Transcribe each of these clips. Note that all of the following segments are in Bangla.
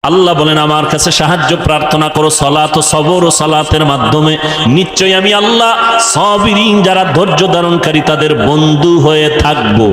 আল্লাহ বলেন আমার কাছে সাহায্য প্রার্থনা করো সালাত ও সবর ও সালাতের মাধ্যমে, নিশ্চয়ই আমি আল্লাহ সাবিরিন যারা ধৈর্য ধারণকারী তাদের বন্ধু হয়ে থাকবো।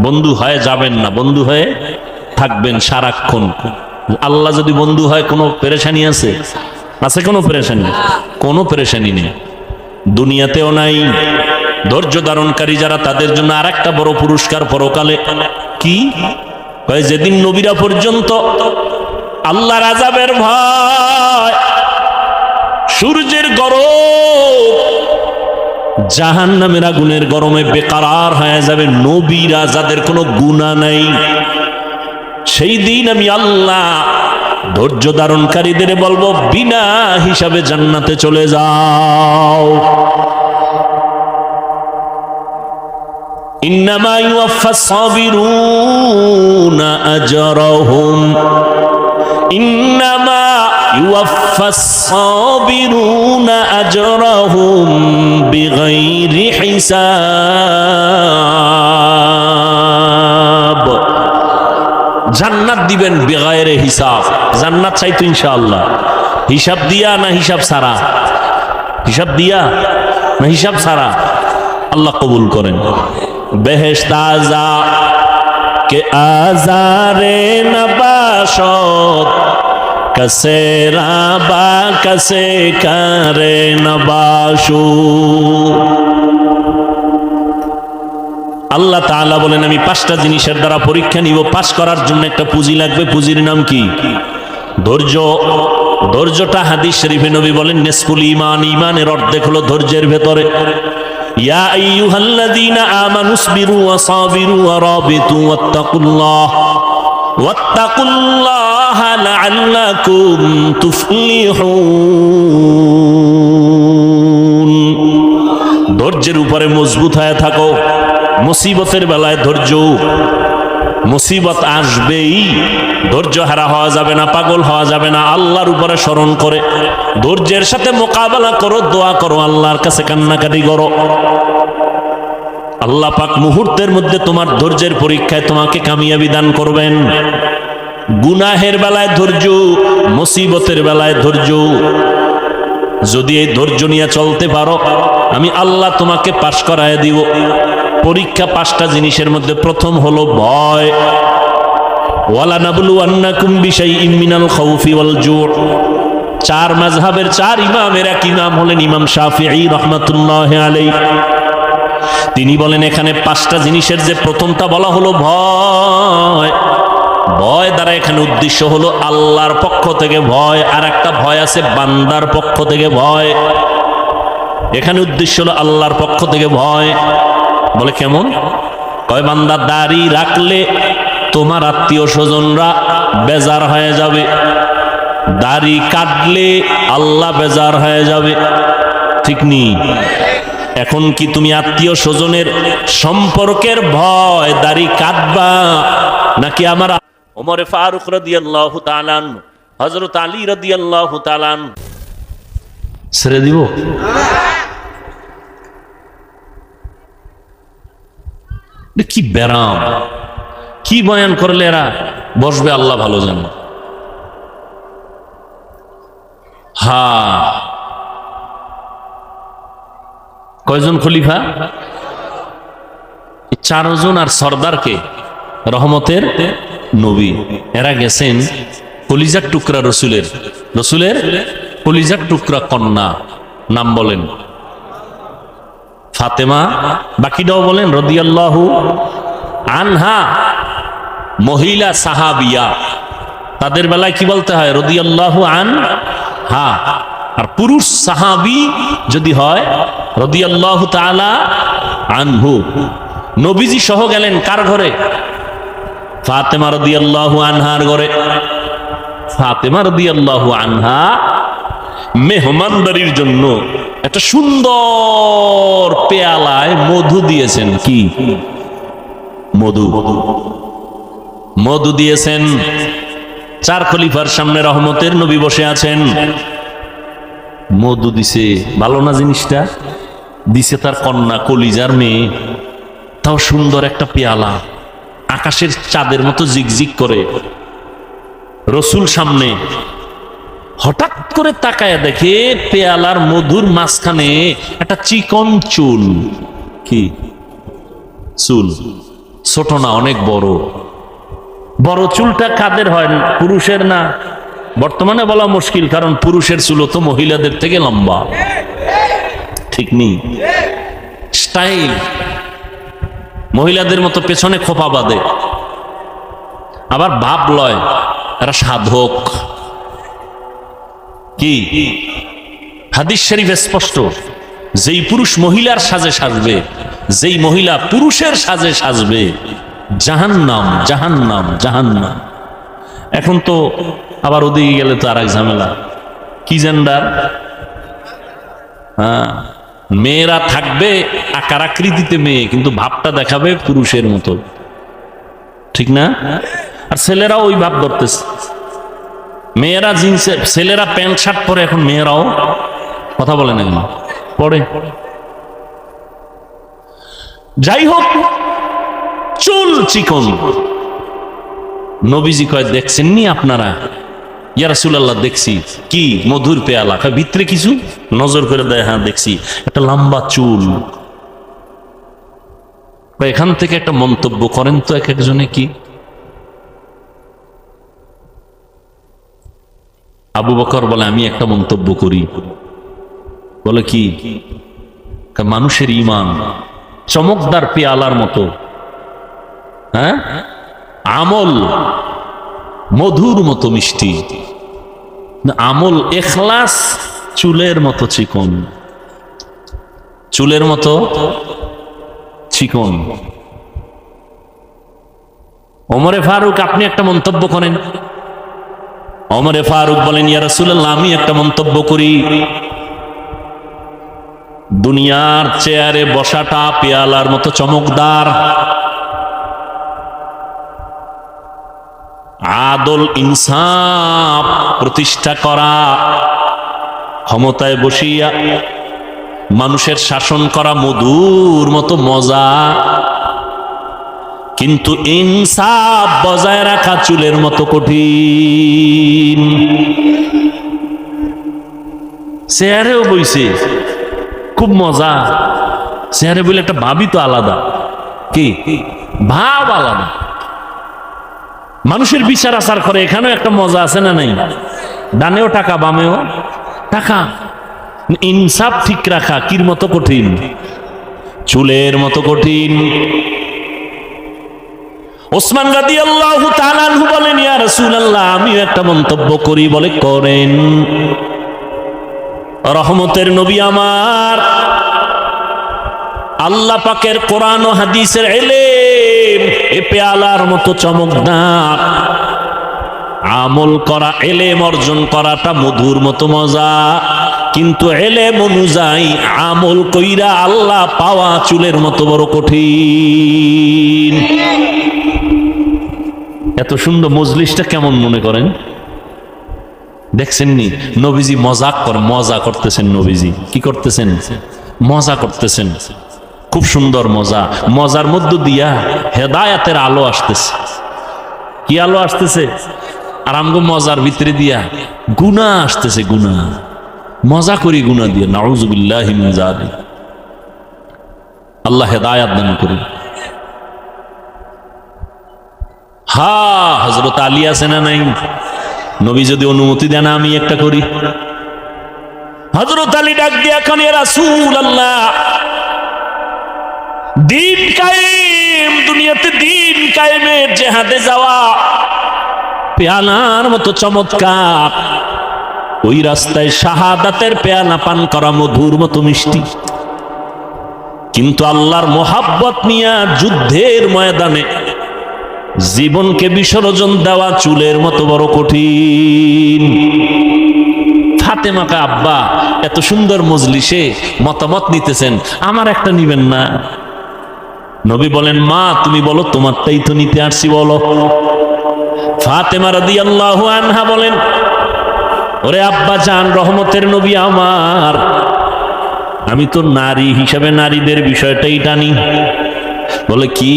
বন্ধু হয়ে যাবেন না, বন্ধু হয়ে থাকবেন সারাক্ষণ। আল্লাহ যদি বন্ধু হয় কোনো পেরেশানি আছে? আছে কোনো পেরেশানি? কোনো পেরেশানি নেই, দুনিয়াতেও নাই। ধৈর্য ধারণকারী যারা তাদের জন্য আর একটা বড় পুরস্কার পরকালে। কি? যেদিন নবীরা পর্যন্ত আল্লাহর আযাবের ভয়, সূর্যের গরম, জাহান্নামের আগুনের গরমে বেকারার হয়ে যাবে নবীরা যাদের কোনো গুনাহ নাই, সেই দিন আমি আল্লাহ ধৈর্য ধারণকারীদের বলবো বিনা হিসাবে জান্নাতে চলে যাও। ইন্নামা ইউওয়াফাস সাবিরুনা আজরাহুম, ইন্নামা ইউওয়াফাস সাবিরুনা আজরাহুম বিগাইরি হিসাব। জান্নাত দিবেন বিগাইরে হিসাব। জান্নাত চাইতো ইনশাআল্লাহ, হিসাব দিয়া না হিসাব ছাড়া? হিসাব দিয়া না হিসাব ছাড়া? আল্লাহ কবুল করেন। বেহেশত আযা কে আজারে নবাশত, কসে রাবা কসে করে নবাশু। আল্লাহ তাআলা বলেন আমি 5টা জিনিসের দ্বারা পরীক্ষা নিব। পাস করার জন্য একটা পুঁজি লাগবে। পুঁজির নাম কি? ধৈর্য। ধৈর্যটা হাদিস শরীফে নবী বলেন নিসফুল ঈমান, ঈমানের অর্ধেক হলো ধৈর্যের ভেতরে। ইয়া আইয়ুহাল্লাযীনা আমানুসবিরু ওয়া সাবিরু ওয়া রাবিতু ওয়াত্তাকুল্লাহা লাআল্লাকুম তুফলিহুন। ধৈর্যের উপরে মজবুত হয়ে থাকো। মুসিবতের বেলায় ধৈর্য, মুসিবত আসবেই, ধৈর্য হারা হওয়া যাবে না, পাগল হওয়া যাবে না। আল্লাহর উপরে স্মরণ করে ধৈর্যের সাথে মোকাবেলা করো, দোয়া করো, আল্লাহর কাছে কান্নাকাটি করো। আল্লাহ পাক মুহূর্তের মধ্যে তোমার ধৈর্যের পরীক্ষায় তোমাকে কামিয়াবি দান করবেন। গুনাহের বেলায় ধৈর্য, মুসিবতের বেলায় ধৈর্য। যদি এই ধৈর্য নিয়ে চলতে পারো আমি আল্লাহ তোমাকে পাশ করায় দিব। পরীক্ষা 5টা জিনিসের মধ্যে প্রথম হলো ভয়। ওয়ালা নাবলুওয়ান্নাকুম বিশাইইম মিনাল খাউফি ওয়াল জু'। 4 মাযহাবের 4 ইমামের এক ইমাম হলেন ইমাম শাফিঈ রাহমাতুল্লাহি আলাইহি। তিনি বলেন এখানে 5টা জিনিসের যে প্রথমটা বলা হলো ভয়। ভয় দ্বারা এখানে উদ্দেশ্য হলো আল্লাহর পক্ষ থেকে ভয়, আর একটা ভয় আছে বান্দার পক্ষ থেকে ভয়। এখানে উদ্দেশ্য হলো আল্লাহর পক্ষ থেকে ভয়। বলে কেমন? কয় বান্দা দাড়ি রাখলে তোমার আত্মীয় স্বজনরা বেজার হয়ে যাবে, দাড়ি কাটলে আল্লাহ বেজার হয়ে যাবে। ঠিক নেই? এখন কি তুমি আত্মীয় স্বজনের সম্পর্কের ভয় দাড়ি কাটবা, নাকি আমার ওমর ফারুক রাদিয়াল্লাহু তাআলা আনহু, হযরত আলী রাদিয়াল্লাহু তাআলা আনহু ছেড়ে দিব? কি ব্যারাম, কি বয়ান করলে এরা বসবে আল্লাহ ভালো জানে। কয়জন খলিফা? 4 জন। আর সর্দারকে রহমতের নবী, এরা গেছেন কলিজার টুকরা রসুলের কলিজার টুকরা কন্যা। নাম বলেন ফাতেমা, বাকিটাও বলেন রাদিয়াল্লাহু আনহা। মহিলা সাহাবিয়া, তাদের বেলায় কি বলতে হয়? রাদিয়াল্লাহু আনহা। আর পুরুষ সাহাবী যদি হয় রাদিয়াল্লাহু তাআলা আনহু। নবীজি সহ গেলেন কার ঘরে? ফাতেমা রাদিয়াল্লাহু আনহার ঘরে। ফাতেমা রাদিয়াল্লাহু আনহা মেহমানদারির জন্য একটা সুন্দর পেয়ালায় মধু দিয়েছেন। কি মধু? মধু দিয়েছেন। 4 খলিফার সামনে রহমতের নবী বসে আছেন, মধু দিছে। ভালো না জিনিসটা? দিছে তার কন্যা, কলিজার মেয়ে, তাও সুন্দর একটা পেয়ালা, আকাশের চাঁদের মতো জিগজিগ করে। রসুল সামনে, হঠাৎ করে তাকায় দেখে পেয়ালার মধুর মাঝখানে একটা চিকন চুল। কি চুল? ছোট না, অনেক বড়। বড় চুলটা কাদের হয়? পুরুষের না? বর্তমানে বলা মুশকিল, কারণ পুরুষের চুল তো মহিলাদের থেকে লম্বা, ঠিক নেই? স্টাইল মহিলাদের মতো পেছনে খোপা বাঁধে, আবার ভাব লয় এরা সাধক। কি হাদিস শরীফ স্পষ্ট, যেই পুরুষ মহিলার সাজে সাজবে, যেই মহিলা পুরুষের সাজে সাজবে, জাহান্নাম জাহান্নাম জাহান্নাম। এখন তো আবার ওদিকে গেলে তো আর এক ঝামেলা, কি জেন্ডার? হ্যাঁ, মেয়েরা থাকবে আকার আকৃতিতে মেয়ে, কিন্তু ভাবটা দেখাবে পুরুষের মতো, ঠিক না? আর ছেলেরাও ওই ভাব ধরতেছে। মেয়েরা জিন্সে, ছেলেরা প্যান্ট শার্ট পরে, এখন মেয়েরাও, কথা বলে না কেন, পরে। যাই হোক, চুল চিকন। নবীজি কয়, দেখছেন নি আপনারা? ইয়া রাসূলুল্লাহ, দেখছি। কি? মধুর পেয়ালা। ভিতরে কিছু? নজর করে দেয়, হ্যাঁ দেখছি, একটা লম্বা চুল। এখান থেকে একটা মন্তব্য করেন তো এক একজনে। কি? আবু বকর বলে, আমি একটা মন্তব্য করি। বলে কি? মানুষের ঈমান চমকদার পেয়ালার মতো, হ্যাঁ, আমল মধুর মতো মিষ্টি, আমল ইখলাস চুলের মতো চিকন, চুলের মতো চিকন। ওমরে ফারুক, আপনি একটা মন্তব্য করেন। ওমরে ফারুক বলেন, ইয়া রাসূলুল্লাহ, আমি একটা মন্তব্য করি। দুনিয়ার চেয়ারে বসাটা পেয়ালার মতো চমকদার, আদল ইনসাফ প্রতিষ্ঠা করা, ক্ষমতায় বসিয়া মানুষের শাসন করা মধুর মতো মজা, কিন্তু ইনসাফ বজায় রাখা চুলের মতো কঠিন। চেয়ারেও বইছে, খুব মজা। চেয়ারে বলে একটা ভাবই তো আলাদা। কি ভাব? আলাদা। মানুষের বিচার আচার করে, এখানেও একটা মজা আছে না নাই? ডানেও টাকা, বামেও টাকা। ইনসাফ ঠিক রাখা কির মতো কঠিন? চুলের মতো কঠিন। ওসমান রাদিয়াল্লাহু তাআলা আনহু বলেন, ইয়া রাসূলুল্লাহ, আমিও একটা মন্তব্য করি। বলে, করেন। রহমতের নবী আমার, আল্লাহ পাকের কোরআন ও হাদিসের ইলম এ পেয়ালার মতো চমকদার, আমল করা, ইলম অর্জন করাটা মধুর মতো মজা, কিন্তু ইলম অনুযায়ী আমল কইরা আল্লাহ পাওয়া চুলের মতো বড় কঠিন। এত সুন্দর মজলিসটা কেমন মনে করেন? দেখছেন নি? নবীজি মজাক করে, মজা করতেছেন। নবীজি কি করতেছেন? মজা করতেছেন। খুব সুন্দর মজা। মজার মধ্য দিয়া হেদায়াতের আলো আসতেছে। কি আলো আসতেছে? আর আমগো মজার ভিতরে দিয়া গুনাহ আসতেছে। গুনাহ, মজা করি গুনাহ দিয়ে। নাউযুবিল্লাহি মিন যালিক। আল্লাহ হেদায়াত দান করুন। হ্যাঁ, হযরত আলী আছে না নাই? নবী যদি অনুমতি দেন আমি একটা করি। হযরত আলী ডাক দিয়া কানে, ইয়া রাসূলুল্লাহ, দিন কায়েম, দুনিয়াতে দিন কায়েমের জিহাদে যাওয়া পেয়ালার মতো চমৎকার, ওই রাস্তায় শাহাদাতের পেয়ালা পান করা মধুর মতো মিষ্টি, কিন্তু আল্লাহর মোহাব্বত নিয়ে যুদ্ধের ময়দানে জীবনকে বিসর্জন দেওয়া চুলের মতো বড় কঠিন। ফাতেমাকে, আব্বা এত সুন্দর মজলিসে মতামত নিতেছেন, আমার একটা নিবেন না? নবী বলেন, মা তুমি বলো, তোমারটাই তো নিতে আসছি, বলো। ফাতেমা রাদিয়াল্লাহু আনহা বলেন, ওরে আব্বা জান, রহমতের নবী আমার, আমি তো নারী হিসাবে নারীদের বিষয়টাই টানি। বলে কি?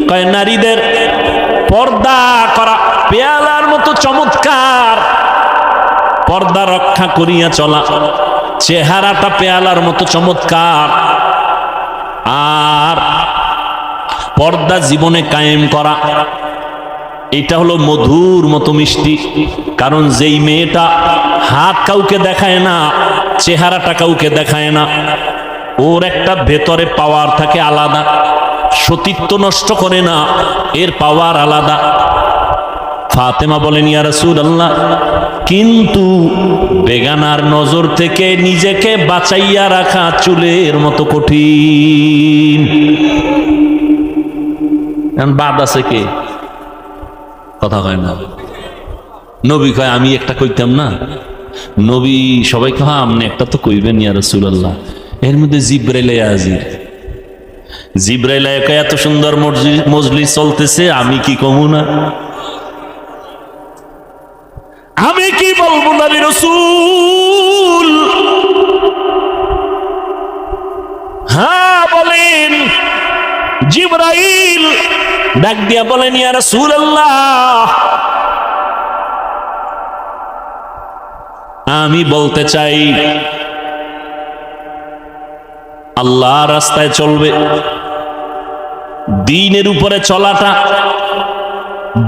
কয় নারীদের পর্দা করা পেয়ালার মতো চমৎকার, পর্দা রক্ষা করিয়া চলা, চেহারাটা পেয়ালার মতো চমৎকার, আর পর্দা জীবনে কায়েম করা, এটা হলো মধুর মতো মিষ্টি। কারণ যেই মেয়েটা হাত কাউকে দেখায় না, চেহারাটা কাউকে দেখায় না, ওর একটা ভেতরে পাওয়ার থাকে আলাদা, সতীত্ব নষ্ট করে না, এর পাওয়ার আলাদা। ফাতেমা বলেন, ইয়া রাসূলুল্লাহ, কিন্তু বেগানার নজর থেকে নিজেকে বাঁচাইয়া রাখা চুলের মতো কঠিন। বাদ আছে কে? কথা কয় না। নবী কয় আমি একটা কইতাম না? নবী সবাই কয় আপনি একটা তো কইবেন ইয়া রাসূলুল্লাহ। এর মধ্যে জিব্রাইল হাজির। জিব্রাইল কয় এত সুন্দর মজলিস চলতেছে, আমি কি কমু না? আমি কি বলবো নবী রাসূল? হ্যাঁ বলেন। জিব্রাইল ডাক দিয়া বলেন, ইয়া রাসূলুল্লাহ, আমি বলতে চাই আল্লাহ রাস্তায় চলবে, দ্বীনের উপরে চলাটা,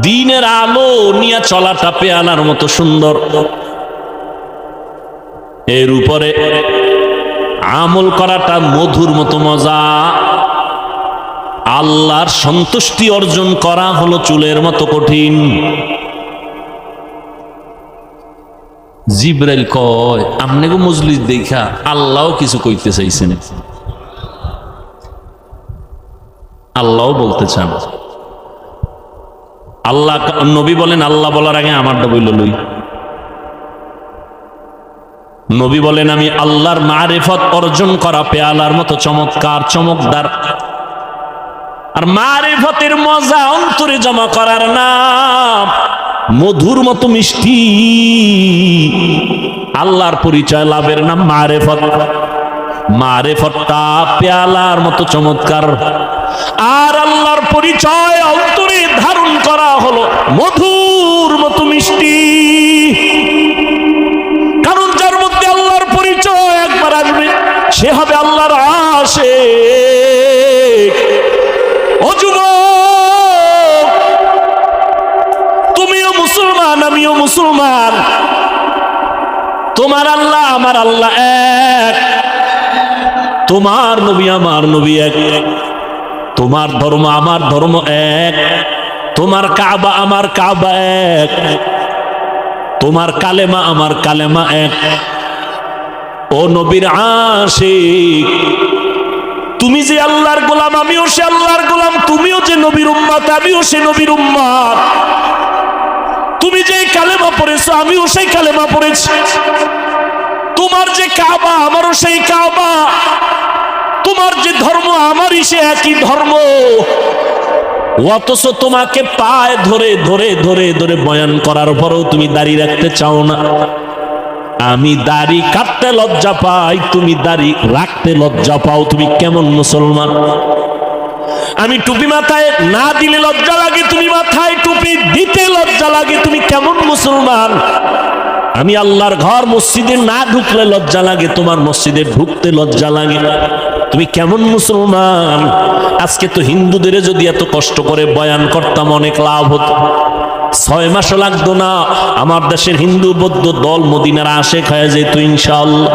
দ্বীনের আলো নিয়ে চলাটা পেয়ালার মতো সুন্দর, এর উপরে আমল করাটা মধুর মতো মজা, আল্লাহর সন্তুষ্টি অর্জন করা হলো চুলের মতো কঠিন। জিব্রাইল কয় আপনাকে মজলিস দেখা আল্লাহও কিছু কইতে চাইছেন, আল্লাহও বলতে চান। আল্লাহ, নবী বলেন আল্লাহ বলার আগে আমারটা বইল লই। নবী বলেন আমি আল্লাহর মারিফত অর্জন করা পেয়ালার মতো চমৎকার, চমকদার। আর মারিফতের মজা অন্তরে জমা করার নাম মধুর মতো মিষ্টি। আল্লাহর পরিচয় লাভের নাম মারিফত। মারিফতটা পেয়ালার মতো চমৎকার, আর আল্লাহর পরিচয় অন্তরে ধারণ করা হলো মধুর মতো মিষ্টি। কারণ যার মধ্যে আল্লাহর পরিচয় একবার আসবে, সে হবে আল্লাহর আশিক। ও যুবক, তুমিও মুসলমান, আমিও মুসলমান, তোমার আল্লাহ আমার আল্লাহ এক, তোমার নবী আমার নবী এক, তোমার ধর্ম আমার ধর্ম এক, তোমার কাবা আমার কাবা এক, তোমার কালেমা আমার কালেমা এক। ও নবীর আশিক, তুমি যে আল্লাহর গোলাম, আমিও সে আল্লাহর গোলাম, তুমিও যে নবীর উম্মত, আমিও সে নবীর উম্মত। তুমি যে কালেমা পড়েছো, আমিও সেই কালেমা পড়েছি। তোমার যে কাবা, আমারও সেই কাবা। তোমার যে ধর্ম, আমারই সে একই ধর্ম। অথচ তোমাকে পায়ে ধরে ধরে ধরে ধরে বয়ান করার পরেও তুমি দাড়ি রাখতে চাও না। আমি দাড়ি কাটতে লজ্জা পাই, তুমি দাড়ি রাখতে লজ্জা পাও। তুমি কেমন মুসলমান? আমি টুপি মাথায় না দিলে লজ্জা লাগে, তুমি মাথায় টুপি দিতে লজ্জা লাগে। তুমি কেমন মুসলমান? আমি আল্লাহর ঘর মসজিদে না ঢুকলে লজ্জা লাগে, তোমার মসজিদে ঢুকতে লজ্জা লাগে। তুমি কেমন মুসলমান? আজকে তো হিন্দুদের যদি এত কষ্ট করে বয়ান করতাম অনেক লাভ হতো। 6 মাসও লাগতো না, আমার দেশের হিন্দু বৌদ্ধ দল মদিনার আশেক হয়ে যেত ইনশাআল্লাহ।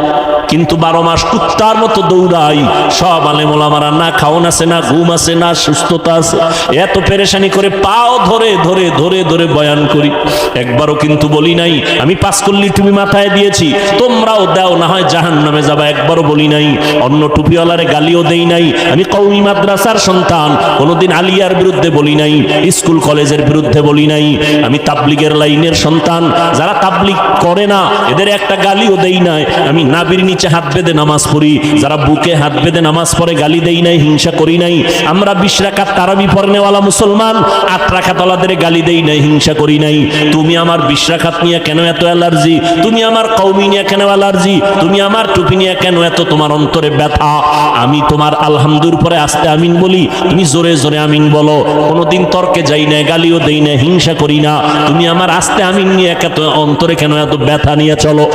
কিন্তু 12 মাস কুত্তার মতো দৌড়াই। সব আলেম ওলামারা না খাওন আছে, না ঘুম আছে, না সুস্থতা আছে, এত পেরেশানি করে পাও ধরে ধরে ধরে ধরে বয়ান করি। একবারও কিন্তু বলি নাই আমি 5 কল্লি টুপি মাথায় দিয়েছি, তোমরাও দাও, না হয় জাহান্নামে যাবা। একবারও বলি নাই। অন্য টুপিওয়ালারে গালিও দেই নাই। আমি কওমি মাদ্রাসার সন্তান, কোনোদিন আলিয়ার বিরুদ্ধে বলি নাই, স্কুল কলেজের বিরুদ্ধে বলি নাই। আমি তাবলিগের লাইনের সন্তান, যারা তাবলিগ করে না এদের একটা গালিও দেই নাই। আমি নাবির নিচে হাত বেঁধে নামাজ পড়ি, যারা বুকে হাত বেঁধে নামাজ পড়ে গালি দেই নাই, হিংসা করি নাই। আমরা 20 রাকাত তারাবি পড়নেওয়ালা মুসলমান, 8 রাকাত ওয়ালাদের গালি দেই নাই, হিংসা করি নাই। তুমি আমার 20 রাকাত নিয়ে কেন এত অ্যালার্জি? তুমি আমার কওমি নিয়ে কেন অ্যালার্জি? তুমি আমার টুপি নিয়ে কেন এত তোমার অন্তরে ব্যথা? আমি তোমার আলহামদুর পরে আস্তে আমিন বলি, তুমি জোরে জোরে আমিন বলো। কোনোদিন তর্কে যাই না, গালিও দেই না, হিংসা করি না। তুমি আমার আস্তে আমিন নিয়ে এত অন্তরে কেন এত ব্যথা নিয়ে চলো?